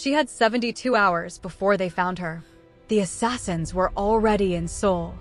She had 72 hours before they found her. The assassins were already in Seoul.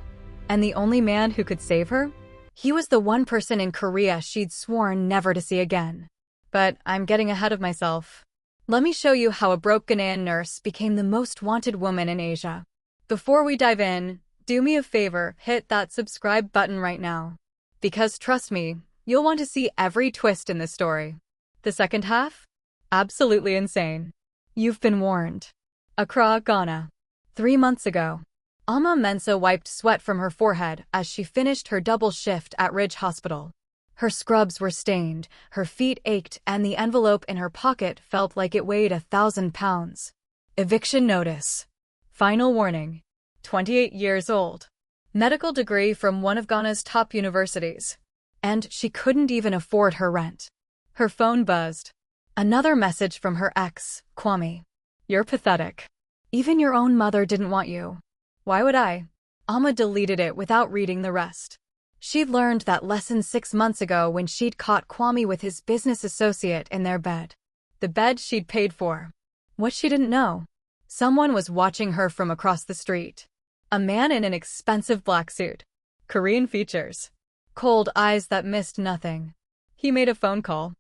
And the only man who could save her? He was the one person in Korea she'd sworn never to see again. But I'm getting ahead of myself. Let me show you how a broke Ghanaian nurse became the most wanted woman in Asia. Before we dive in, do me a favor, hit that subscribe button right now. Because trust me, you'll want to see every twist in this story. The second half? Absolutely insane. You've been warned. Accra, Ghana. 3 months ago, Ama Mensah wiped sweat from her forehead as she finished her double shift at Ridge Hospital. Her scrubs were stained, her feet ached, and the envelope in her pocket felt like it weighed 1,000 pounds. Eviction notice. Final warning. 28 years old. Medical degree from one of Ghana's top universities. And she couldn't even afford her rent. Her phone buzzed. Another message from her ex, Kwame. You're pathetic. Even your own mother didn't want you. Why would I? Ama deleted it without reading the rest. She'd learned that lesson 6 months ago when she'd caught Kwame with his business associate in their bed. The bed she'd paid for. What she didn't know. Someone was watching her from across the street. A man in an expensive black suit. Korean features. Cold eyes that missed nothing. He made a phone call.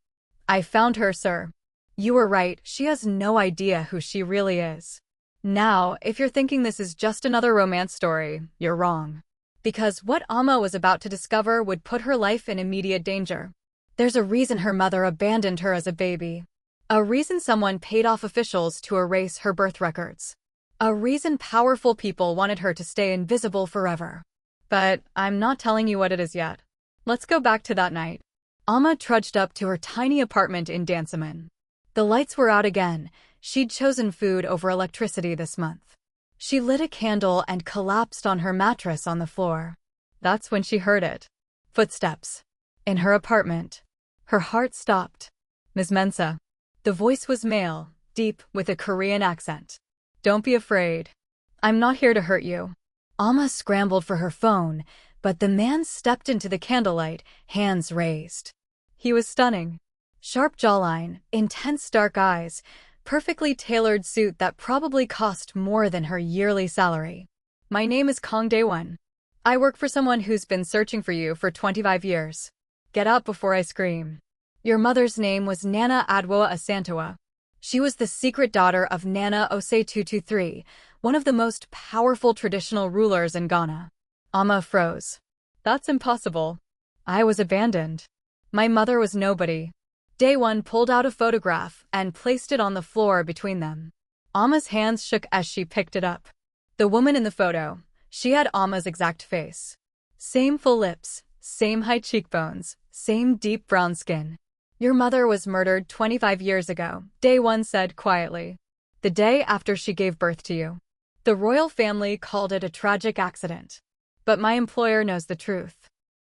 I found her, sir. You were right, she has no idea who she really is. Now, if you're thinking this is just another romance story, you're wrong. Because what Ama was about to discover would put her life in immediate danger. There's a reason her mother abandoned her as a baby. A reason someone paid off officials to erase her birth records. A reason powerful people wanted her to stay invisible forever. But I'm not telling you what it is yet. Let's go back to that night. Ama trudged up to her tiny apartment in Dansoman. The lights were out again. She'd chosen food over electricity this month. She lit a candle and collapsed on her mattress on the floor. That's when she heard it. Footsteps. In her apartment. Her heart stopped. Ms. Mensah. The voice was male, deep, with a Korean accent. Don't be afraid. I'm not here to hurt you. Ama scrambled for her phone, but the man stepped into the candlelight, hands raised. He was stunning. Sharp jawline, intense dark eyes, perfectly tailored suit that probably cost more than her yearly salary. My name is Kang Daewon. I work for someone who's been searching for you for 25 years. Get up before I scream. Your mother's name was Nana Adwoa Asantewaa. She was the secret daughter of Nana Osei 223, one of the most powerful traditional rulers in Ghana. Ama froze. That's impossible. I was abandoned. My mother was nobody. Daewon pulled out a photograph and placed it on the floor between them. Ama's hands shook as she picked it up. The woman in the photo, she had Ama's exact face. Same full lips, same high cheekbones, same deep brown skin. Your mother was murdered 25 years ago, Daewon said quietly. The day after she gave birth to you. The royal family called it a tragic accident. But my employer knows the truth.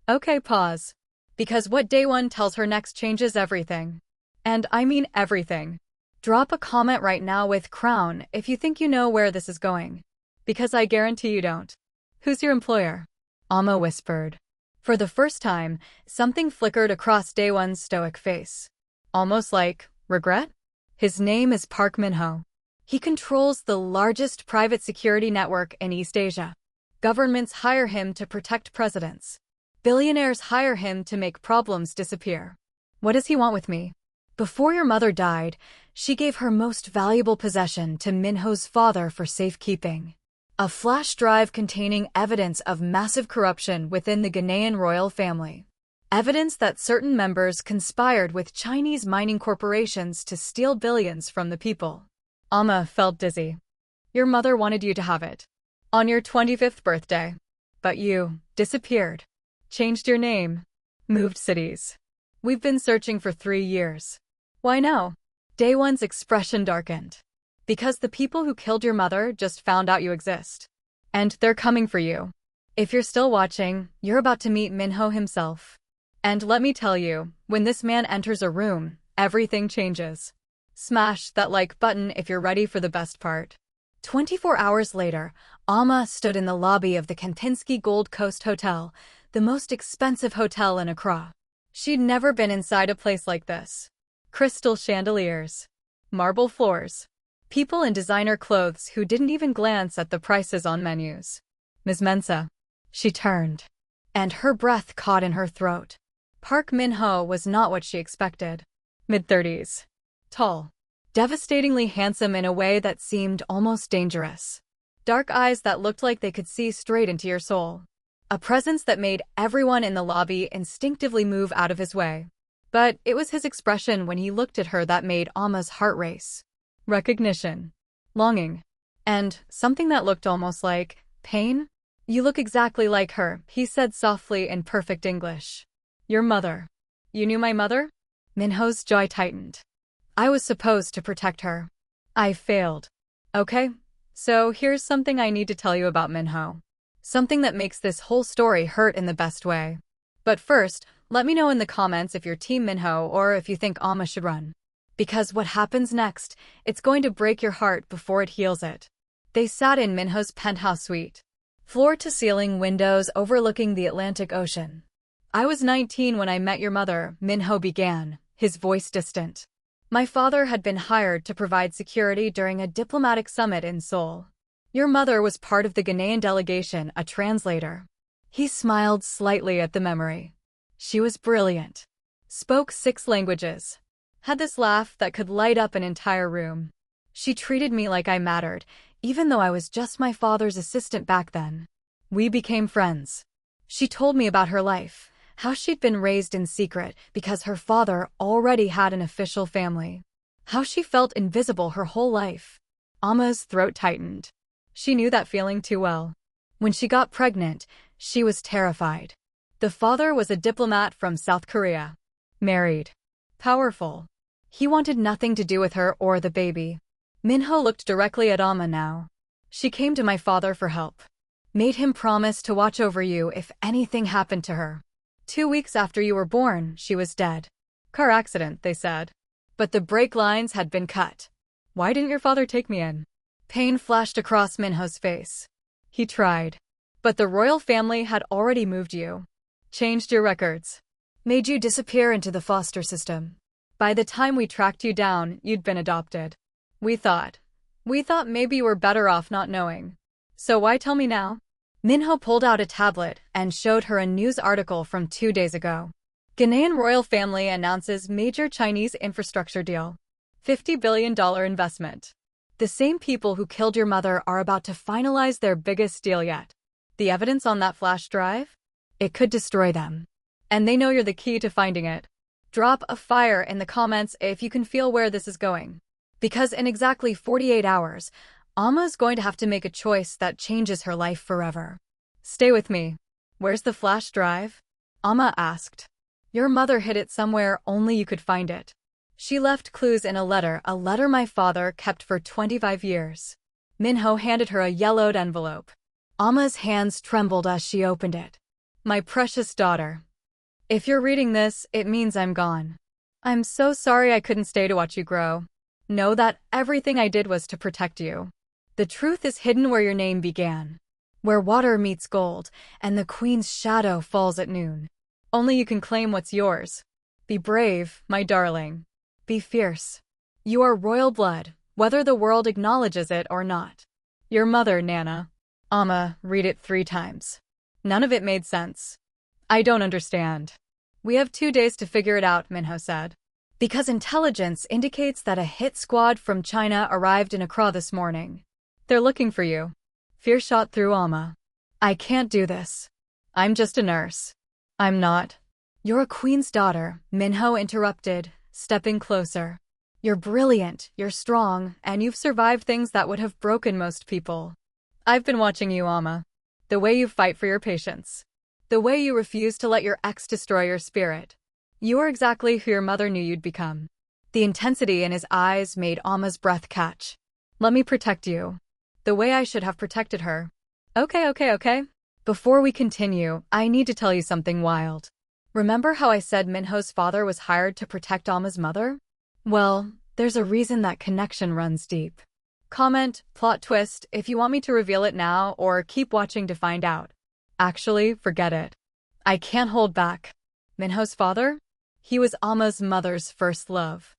Okay, pause. Because what Daewon tells her next changes everything. And I mean everything. Drop a comment right now with Crown if you think you know where this is going. Because I guarantee you don't. Who's your employer? Ama whispered. For the first time, something flickered across Daewon's stoic face. Almost like regret? His name is Park Min-ho. He controls the largest private security network in East Asia. Governments hire him to protect presidents. Billionaires hire him to make problems disappear. What does he want with me? Before your mother died, she gave her most valuable possession to Minho's father for safekeeping. A flash drive containing evidence of massive corruption within the Ghanaian royal family. Evidence that certain members conspired with Chinese mining corporations to steal billions from the people. Ama felt dizzy. Your mother wanted you to have it. On your 25th birthday. But you disappeared. Changed your name. Moved cities. We've been searching for 3 years. Why now? Daewon's expression darkened. Because the people who killed your mother just found out you exist. And they're coming for you. If you're still watching, you're about to meet Minho himself. And let me tell you, when this man enters a room, everything changes. Smash that like button if you're ready for the best part. 24 hours later, Ama stood in the lobby of the Kempinski Gold Coast Hotel, the most expensive hotel in Accra. She'd never been inside a place like this. Crystal chandeliers. Marble floors. People in designer clothes who didn't even glance at the prices on menus. Ms. Mensah. She turned, and her breath caught in her throat. Park Min-ho was not what she expected. Mid-30s. Tall. Devastatingly handsome in a way that seemed almost dangerous. Dark eyes that looked like they could see straight into your soul. A presence that made everyone in the lobby instinctively move out of his way. But it was his expression when he looked at her that made Amma's heart race. Recognition. Longing. And something that looked almost like pain. You look exactly like her, he said softly in perfect English. Your mother. You knew my mother? Min-ho's jaw tightened. I was supposed to protect her. I failed. Okay, so here's something I need to tell you about Min-ho. Something that makes this whole story hurt in the best way. But first, let me know in the comments if you're Team Min-ho or if you think Amma should run. Because what happens next, it's going to break your heart before it heals it. They sat in Min-ho's penthouse suite. Floor-to-ceiling windows overlooking the Atlantic Ocean. I was 19 when I met your mother, Min-ho began, his voice distant. My father had been hired to provide security during a diplomatic summit in Seoul. Your mother was part of the Ghanaian delegation, a translator. He smiled slightly at the memory. She was brilliant. Spoke 6 languages. Had this laugh that could light up an entire room. She treated me like I mattered, even though I was just my father's assistant back then. We became friends. She told me about her life, how she'd been raised in secret because her father already had an official family. How she felt invisible her whole life. Amma's throat tightened. She knew that feeling too well. When she got pregnant, she was terrified. The father was a diplomat from South Korea. Married. Powerful. He wanted nothing to do with her or the baby. Min-ho looked directly at Amma now. She came to my father for help. Made him promise to watch over you if anything happened to her. 2 weeks after you were born, she was dead. Car accident, they said. But the brake lines had been cut. Why didn't your father take me in? Pain flashed across Min-ho's face. He tried. But the royal family had already moved you. Changed your records. Made you disappear into the foster system. By the time we tracked you down, you'd been adopted. We thought maybe you were better off not knowing. So why tell me now? Min-ho pulled out a tablet and showed her a news article from 2 days ago. Ghanaian royal family announces major Chinese infrastructure deal. $50 billion investment. The same people who killed your mother are about to finalize their biggest deal yet. The evidence on that flash drive? It could destroy them. And they know you're the key to finding it. Drop a fire in the comments if you can feel where this is going. Because in exactly 48 hours, Amma's going to have to make a choice that changes her life forever. Stay with me. Where's the flash drive? Amma asked. Your mother hid it somewhere only you could find it. She left clues in a letter my father kept for 25 years. Min-ho handed her a yellowed envelope. Amma's hands trembled as she opened it. My precious daughter. If you're reading this, it means I'm gone. I'm so sorry I couldn't stay to watch you grow. Know that everything I did was to protect you. The truth is hidden where your name began. Where water meets gold, and the queen's shadow falls at noon. Only you can claim what's yours. Be brave, my darling. Be fierce. You are royal blood, whether the world acknowledges it or not. Your mother, Nana. Amma, read it 3 times. None of it made sense. I don't understand. We have 2 days to figure it out, Min-ho said. Because intelligence indicates that a hit squad from China arrived in Accra this morning. They're looking for you. Fear shot through Amma. I can't do this. I'm just a nurse. I'm not. You're a queen's daughter, Min-ho interrupted, stepping closer. You're brilliant, you're strong, and you've survived things that would have broken most people. I've been watching you, Amma. The way you fight for your patients. The way you refuse to let your ex destroy your spirit. You are exactly who your mother knew you'd become. The intensity in his eyes made Amma's breath catch. Let me protect you. The way I should have protected her. Okay. Before we continue, I need to tell you something wild. Remember how I said Min-ho's father was hired to protect Amma's mother? Well, there's a reason that connection runs deep. Comment, plot twist, if you want me to reveal it now or keep watching to find out. Actually, forget it. I can't hold back. Min-ho's father? He was Amma's mother's first love.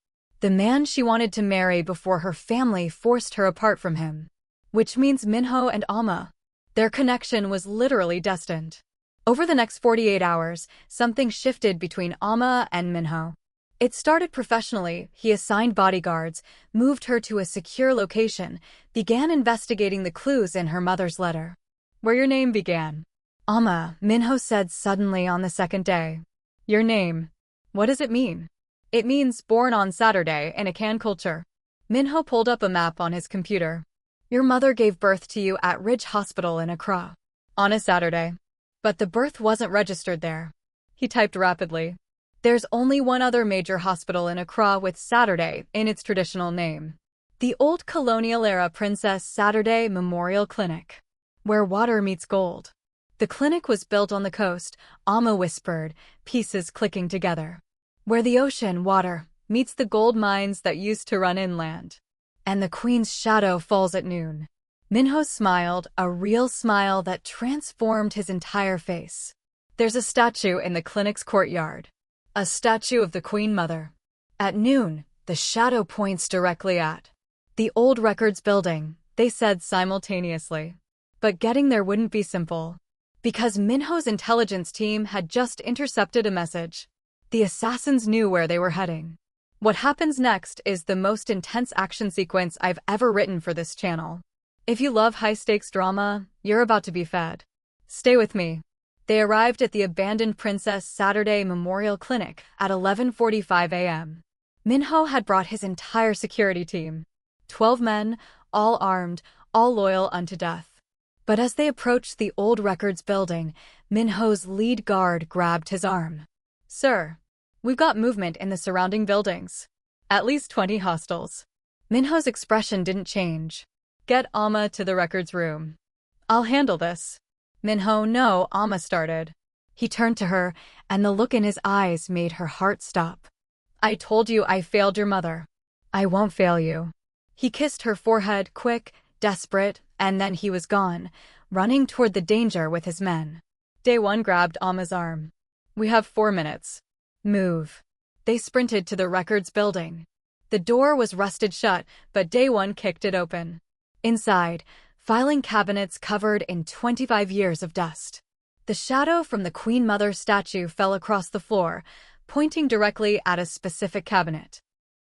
The man she wanted to marry before her family forced her apart from him. Which means Minho and Alma. Their connection was literally destined. Over the next 48 hours, something shifted between Alma and Minho. It started professionally. He assigned bodyguards, moved her to a secure location, began investigating the clues in her mother's letter. Where your name began. Alma, Minho said suddenly on the second day. Your name. What does it mean? It means born on Saturday in Akan culture. Minho pulled up a map on his computer. Your mother gave birth to you at Ridge Hospital in Accra. On a Saturday. But the birth wasn't registered there. He typed rapidly. There's only one other major hospital in Accra with Saturday in its traditional name. The old colonial-era Princess Saturday Memorial Clinic. Where water meets gold. The clinic was built on the coast, Alma whispered, pieces clicking together. Where the ocean water meets the gold mines that used to run inland. And the Queen's shadow falls at noon. Minho smiled, a real smile that transformed his entire face. There's a statue in the clinic's courtyard. A statue of the Queen Mother. At noon, the shadow points directly at the old records building, they said simultaneously. But getting there wouldn't be simple. Because Minho's intelligence team had just intercepted a message. The assassins knew where they were heading. What happens next is the most intense action sequence I've ever written for this channel. If you love high-stakes drama, you're about to be fed. Stay with me. They arrived at the abandoned Princess Saturday Memorial Clinic at 11:45 a.m. Minho had brought his entire security team. 12 men, all armed, all loyal unto death. But as they approached the old records building, Minho's lead guard grabbed his arm. Sir, we've got movement in the surrounding buildings. At least 20 hostiles. Minho's expression didn't change. Get Alma to the records room. I'll handle this. Minho, no, Alma started. He turned to her, and the look in his eyes made her heart stop. I told you I failed your mother. I won't fail you. He kissed her forehead, quick, desperate, and then he was gone, running toward the danger with his men. Day One grabbed Alma's arm. We have 4 minutes. Move. They sprinted to the records building. The door was rusted shut, but Day One kicked it open. Inside, filing cabinets covered in 25 years of dust. The shadow from the Queen Mother statue fell across the floor, pointing directly at a specific cabinet.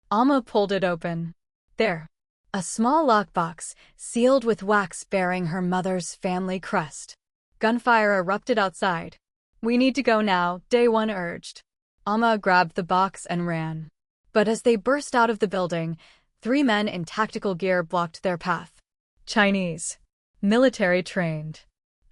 Alma pulled it open. There. A small lockbox, sealed with wax bearing her mother's family crest. Gunfire erupted outside. We need to go now, Day One urged. Alma grabbed the box and ran. But as they burst out of the building, 3 men in tactical gear blocked their path. Chinese. Military trained.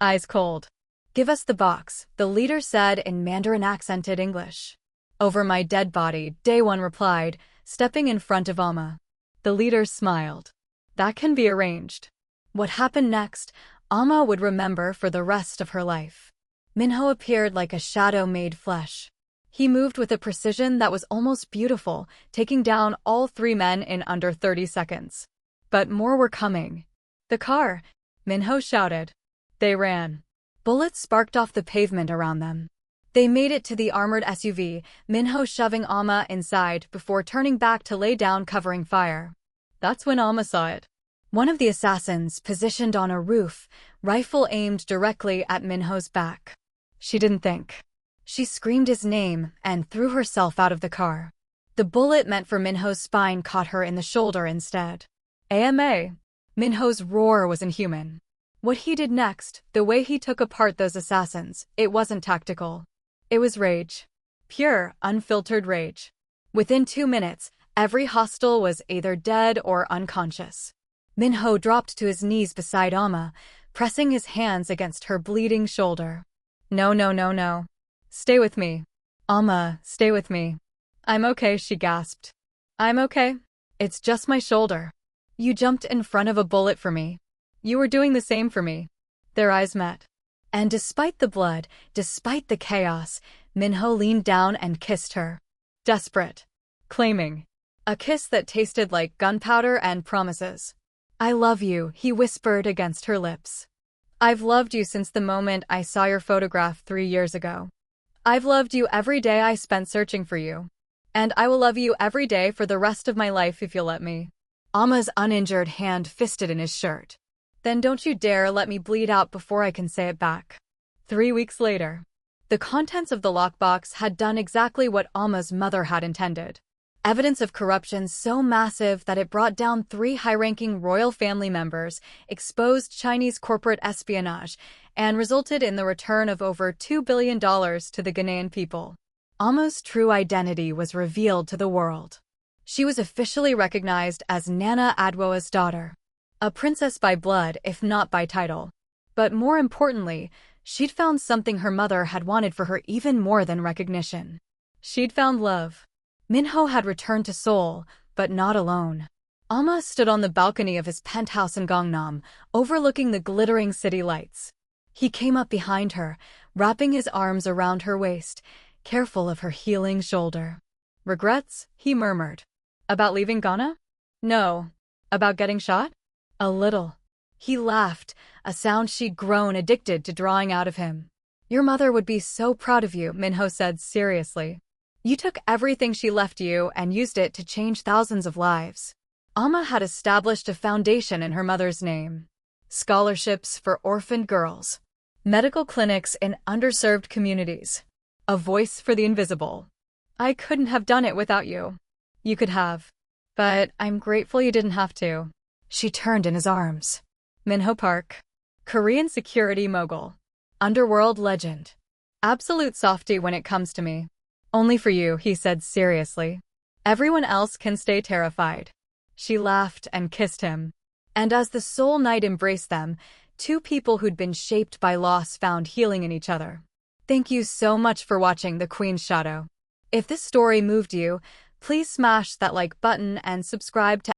Eyes cold. Give us the box, the leader said in Mandarin-accented English. Over my dead body, Day One replied, stepping in front of Alma. The leader smiled. That can be arranged. What happened next, Alma would remember for the rest of her life. Minho appeared like a shadow made flesh. He moved with a precision that was almost beautiful, taking down all 3 men in under 30 seconds. But more were coming. The car, Minho shouted. They ran. Bullets sparked off the pavement around them. They made it to the armored SUV, Minho shoving Alma inside before turning back to lay down covering fire. That's when Alma saw it. One of the assassins, positioned on a roof, rifle aimed directly at Minho's back. She didn't think. She screamed his name and threw herself out of the car. The bullet meant for Minho's spine caught her in the shoulder instead. AMA. Minho's roar was inhuman. What he did next, the way he took apart those assassins, it wasn't tactical. It was rage. Pure, unfiltered rage. Within 2 minutes, every hostile was either dead or unconscious. Minho dropped to his knees beside Alma, pressing his hands against her bleeding shoulder. No, no, no, no. Stay with me. Alma, stay with me. I'm okay, she gasped. I'm okay. It's just my shoulder. You jumped in front of a bullet for me. You were doing the same for me. Their eyes met. And despite the blood, despite the chaos, Minho leaned down and kissed her. Desperate. Claiming. A kiss that tasted like gunpowder and promises. I love you, he whispered against her lips. I've loved you since the moment I saw your photograph 3 years ago. I've loved you every day I spent searching for you. And I will love you every day for the rest of my life if you'll let me. Amma's uninjured hand fisted in his shirt. Then don't you dare let me bleed out before I can say it back. 3 weeks later, the contents of the lockbox had done exactly what Amma's mother had intended. Evidence of corruption so massive that it brought down 3 high-ranking royal family members, exposed Chinese corporate espionage, and resulted in the return of over $2 billion to the Ghanaian people. Amma's true identity was revealed to the world. She was officially recognized as Nana Adwoa's daughter, a princess by blood if not by title. But more importantly, she'd found something her mother had wanted for her even more than recognition. She'd found love. Minho had returned to Seoul, but not alone. Amma stood on the balcony of his penthouse in Gangnam, overlooking the glittering city lights. He came up behind her, wrapping his arms around her waist, careful of her healing shoulder. Regrets? He murmured. About leaving Ghana? No. About getting shot? A little. He laughed, a sound she'd grown addicted to drawing out of him. Your mother would be so proud of you, Minho said seriously. You took everything she left you and used it to change thousands of lives. Amma had established a foundation in her mother's name. Scholarships for orphaned girls. Medical clinics in underserved communities. A voice for the invisible. I couldn't have done it without you. You could have. But I'm grateful you didn't have to. She turned in his arms. Minho Park. Korean security mogul. Underworld legend. Absolute softie when it comes to me. Only for you, he said seriously. Everyone else can stay terrified. She laughed and kissed him. And as the Seoul night embraced them, 2 people who'd been shaped by loss found healing in each other. Thank you so much for watching The Queen's Shadow. If this story moved you, please smash that like button and subscribe to